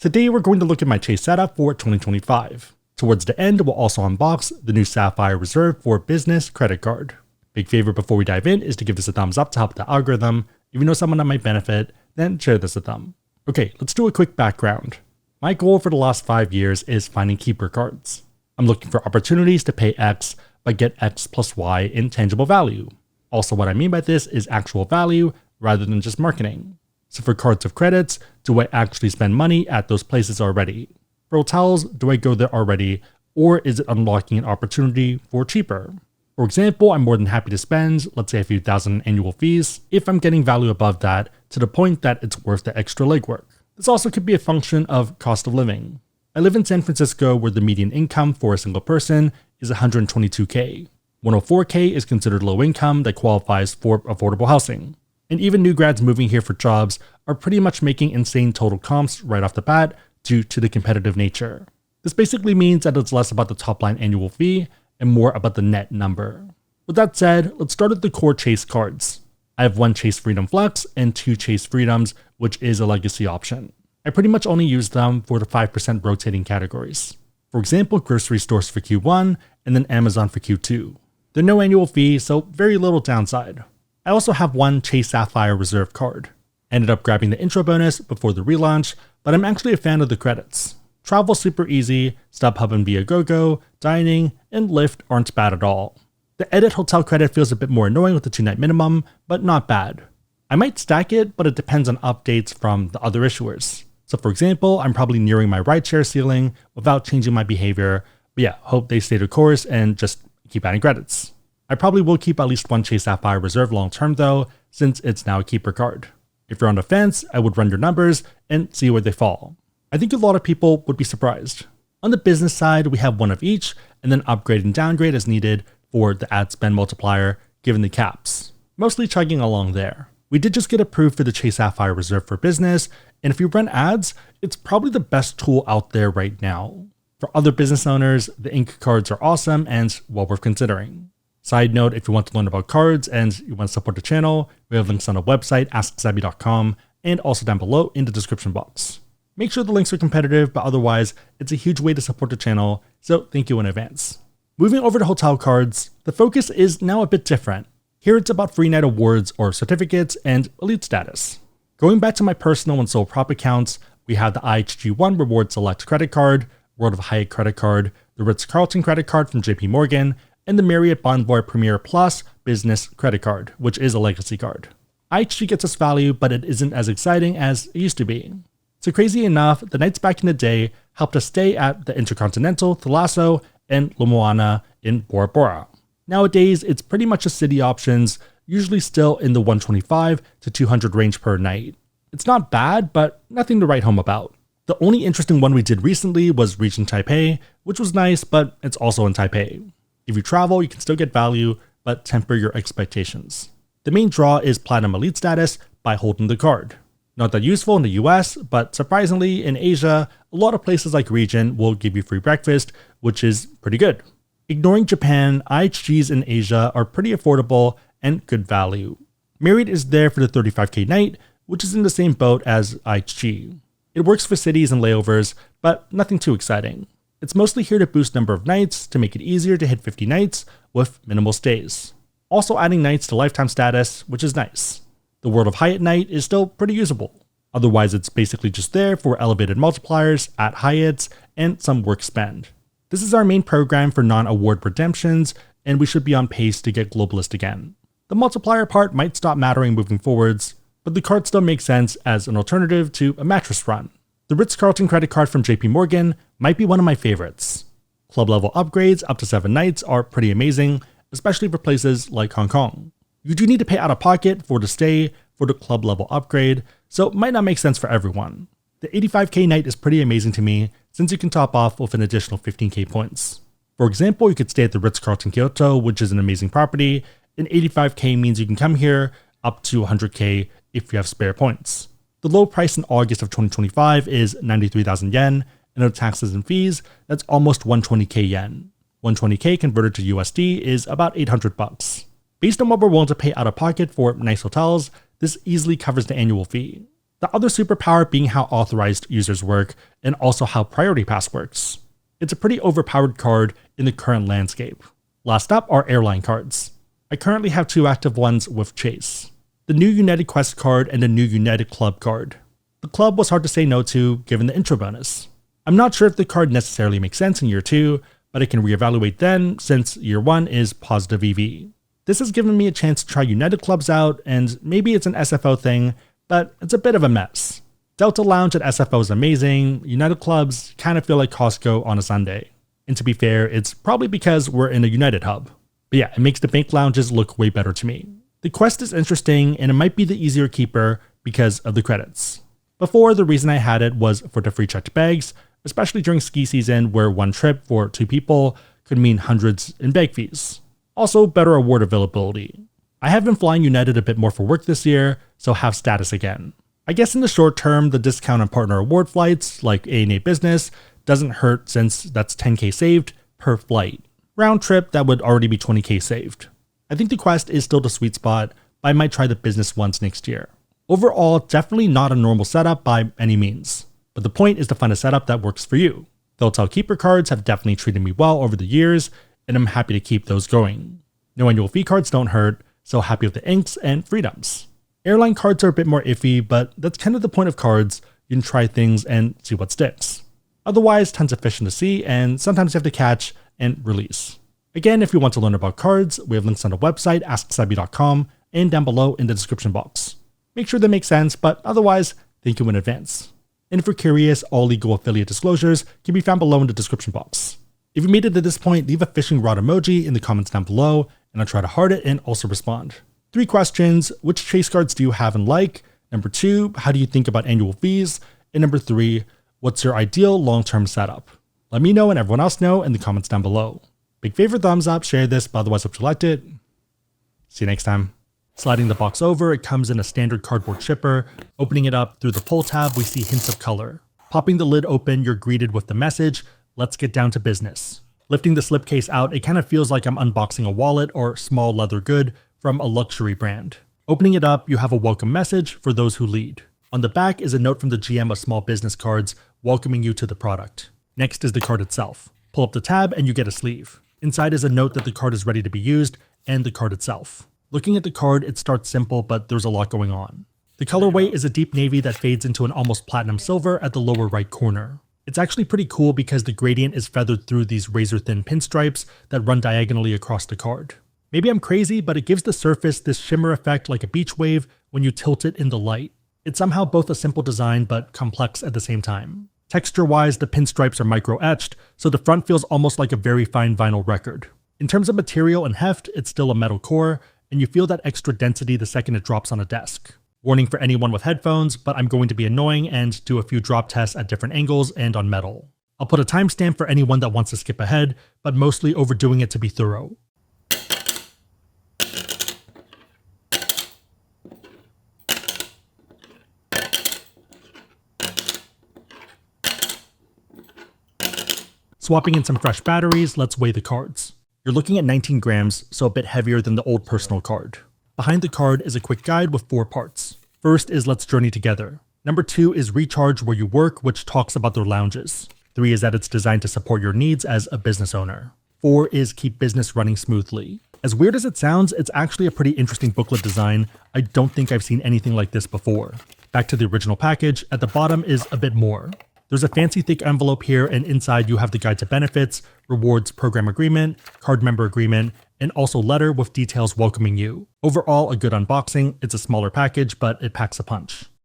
Today we're going to look at my Chase setup for 2025. Towards the end, we'll also unbox the new Sapphire Reserve for Business Credit Card. Big favor before we dive in is to give this a thumbs up to help the algorithm. If you know someone that might benefit, then share this with them. Okay, let's do a quick background. My goal for the last 5 years is finding keeper cards. I'm looking for opportunities to pay X but get X plus Y in tangible value. Also, what I mean by this is actual value rather than just marketing. So for cards of credits, do I actually spend money at those places already? For hotels, do I go there already, or is it unlocking an opportunity for cheaper? For example, I'm more than happy to spend, let's say a few thousand in annual fees, if I'm getting value above that to the point that it's worth the extra legwork. This also could be a function of cost of living. I live in San Francisco where the median income for a single person is $122K. 104K is considered low income that qualifies for affordable housing. And even new grads moving here for jobs are pretty much making insane total comps right off the bat due to the competitive nature. This basically means that it's less about the top line annual fee and more about the net number. With that said, let's start with the core Chase cards. I have one Chase Freedom Flex and two Chase Freedoms, which is a legacy option. I pretty much only use them for the 5% rotating categories. For example, grocery stores for Q1 and then Amazon for Q2. They're no annual fee, so very little downside. I also have one Chase Sapphire Reserve card. Ended up grabbing the intro bonus before the relaunch, but I'm actually a fan of the credits. Travel super easy, StubHub and Viagogo, dining, and Lyft aren't bad at all. The edit hotel credit feels a bit more annoying with the 2-night minimum, but not bad. I might stack it, but it depends on updates from the other issuers. So for example, I'm probably nearing my rideshare ceiling without changing my behavior, but yeah, hope they stay the course and just keep adding credits. I probably will keep at least one Chase Sapphire Reserve long term though, since it's now a keeper card. If you're on the fence, I would run your numbers and see where they fall. I think a lot of people would be surprised. On the business side, we have one of each, and then upgrade and downgrade as needed for the ad spend multiplier, given the caps. Mostly chugging along there. We did just get approved for the Chase Sapphire Reserve for Business, and if you run ads, it's probably the best tool out there right now. For other business owners, the ink cards are awesome and well worth considering. Side note, if you want to learn about cards and you want to support the channel, we have links on the website, asksabby.com, and also down below in the description box. Make sure the links are competitive, but otherwise, it's a huge way to support the channel, so thank you in advance. Moving over to hotel cards, the focus is now a bit different. Here it's about free night awards or certificates and elite status. Going back to my personal and sole prop accounts, we have the IHG1 Reward Select Credit Card, World of Hyatt Credit Card, the Ritz-Carlton Credit Card from JP Morgan, and the Marriott Bonvoy Premier Plus Business Credit Card, which is a legacy card. IHG gets us value, but it isn't as exciting as it used to be. So crazy enough, the nights back in the day helped us stay at the Intercontinental, Thalasso, and La Moana in Bora Bora. Nowadays, it's pretty much a city options, usually still in the 125 to 200 range per night. It's not bad, but nothing to write home about. The only interesting one we did recently was Regent Taipei, which was nice, but it's also in Taipei. If you travel, you can still get value, but temper your expectations. The main draw is Platinum Elite status by holding the card. Not that useful in the US, but surprisingly in Asia, a lot of places like Regent will give you free breakfast, which is pretty good. Ignoring Japan, IHGs in Asia are pretty affordable and good value. Marriott is there for the 35K night, which is in the same boat as IHG. It works for cities and layovers, but nothing too exciting. It's mostly here to boost number of nights to make it easier to hit 50 nights with minimal stays. Also adding nights to lifetime status, which is nice. The World of Hyatt night is still pretty usable. Otherwise, it's basically just there for elevated multipliers at Hyatts and some work spend. This is our main program for non-award redemptions, and we should be on pace to get Globalist again. The multiplier part might stop mattering moving forwards, but the card still makes sense as an alternative to a mattress run. The Ritz-Carlton Credit Card from JP Morgan might be one of my favorites. Club level upgrades up to 7 nights are pretty amazing, especially for places like Hong Kong. You do need to pay out of pocket for the stay for the club level upgrade, so it might not make sense for everyone. The 85K night is pretty amazing to me since you can top off with an additional 15K points. For example, you could stay at the Ritz-Carlton Kyoto, which is an amazing property, and 85K means you can come here up to 100K if you have spare points. The low price in August of 2025 is 93,000 yen, and no taxes and fees, that's almost 120K yen. 120K converted to USD is about 800 bucks. Based on what we're willing to pay out of pocket for nice hotels, this easily covers the annual fee. The other superpower being how authorized users work and also how Priority Pass works. It's a pretty overpowered card in the current landscape. Last up are Airline Cards. I currently have 2 active ones with Chase. The new United Quest card and the new United Club card. The club was hard to say no to given the intro bonus. I'm not sure if the card necessarily makes sense in year 2, but I can reevaluate then since year 1 is positive EV. This has given me a chance to try United Clubs out, and maybe it's an SFO thing, but it's a bit of a mess. Delta Lounge at SFO is amazing, United Clubs kind of feel like Costco on a Sunday. And to be fair, it's probably because we're in a United hub. But yeah, it makes the bank lounges look way better to me. The quest is interesting, and it might be the easier keeper because of the credits. Before, the reason I had it was for the free checked bags, especially during ski season where one trip for 2 people could mean hundreds in bag fees. Also, better award availability. I have been flying United a bit more for work this year, so have status again. I guess in the short term, the discount on partner award flights like ANA Business doesn't hurt since that's 10k saved per flight. Round trip, that would already be 20k saved. I think the quest is still the sweet spot, but I might try the business ones next year. Overall, definitely not a normal setup by any means, but the point is to find a setup that works for you. The Hotel Keeper cards have definitely treated me well over the years, and I'm happy to keep those going. No annual fee cards don't hurt, so happy with the inks and freedoms. Airline cards are a bit more iffy, but that's kind of the point of cards. You can try things and see what sticks. Otherwise, tons of fish in the sea, and sometimes you have to catch and release. Again, if you want to learn about cards, we have links on the website asksabby.com and down below in the description box. Make sure they make sense, but otherwise, thank you in advance. And if you're curious, all legal affiliate disclosures can be found below in the description box. If you made it to this point, leave a fishing rod emoji in the comments down below, and I'll try to heart it and also respond. 3 questions: which Chase cards do you have and like? Number 2, how do you think about annual fees? And number 3, what's your ideal long-term setup? Let me know and everyone else know in the comments down below. Big favor, thumbs up, share this, but otherwise hope you liked it. See you next time. Sliding the box over, it comes in a standard cardboard shipper. Opening it up through the pull tab, we see hints of color. Popping the lid open, you're greeted with the message, "Let's get down to business." Lifting the slipcase out, it kind of feels like I'm unboxing a wallet or small leather good from a luxury brand. Opening it up, you have a welcome message for those who lead. On the back is a note from the GM of Small Business Cards welcoming you to the product. Next is the card itself. Pull up the tab and you get a sleeve. Inside is a note that the card is ready to be used and the card itself. Looking at the card, it starts simple, but there's a lot going on. The colorway is a deep navy that fades into an almost platinum silver at the lower right corner. It's actually pretty cool because the gradient is feathered through these razor-thin pinstripes that run diagonally across the card. Maybe I'm crazy, but it gives the surface this shimmer effect like a beach wave when you tilt it in the light. It's somehow both a simple design but complex at the same time. Texture-wise, the pinstripes are micro-etched, so the front feels almost like a very fine vinyl record. In terms of material and heft, it's still a metal core, and you feel that extra density the second it drops on a desk. Warning for anyone with headphones, but I'm going to be annoying and do a few drop tests at different angles and on metal. I'll put a timestamp for anyone that wants to skip ahead, but mostly overdoing it to be thorough. Swapping in some fresh batteries, let's weigh the cards. You're looking at 19 grams, so a bit heavier than the old personal card. Behind the card is a quick guide with 4 parts. First is Let's Journey Together. Number 2 is Recharge Where You Work, which talks about their lounges. 3 is that it's designed to support your needs as a business owner. 4 is Keep Business Running Smoothly. As weird as it sounds, it's actually a pretty interesting booklet design. I don't think I've seen anything like this before. Back to the original package, at the bottom is a bit more. There's a fancy thick envelope here, and inside you have the guide to benefits, rewards program agreement, card member agreement, and also letter with details welcoming you. Overall, a good unboxing. It's a smaller package, but it packs a punch.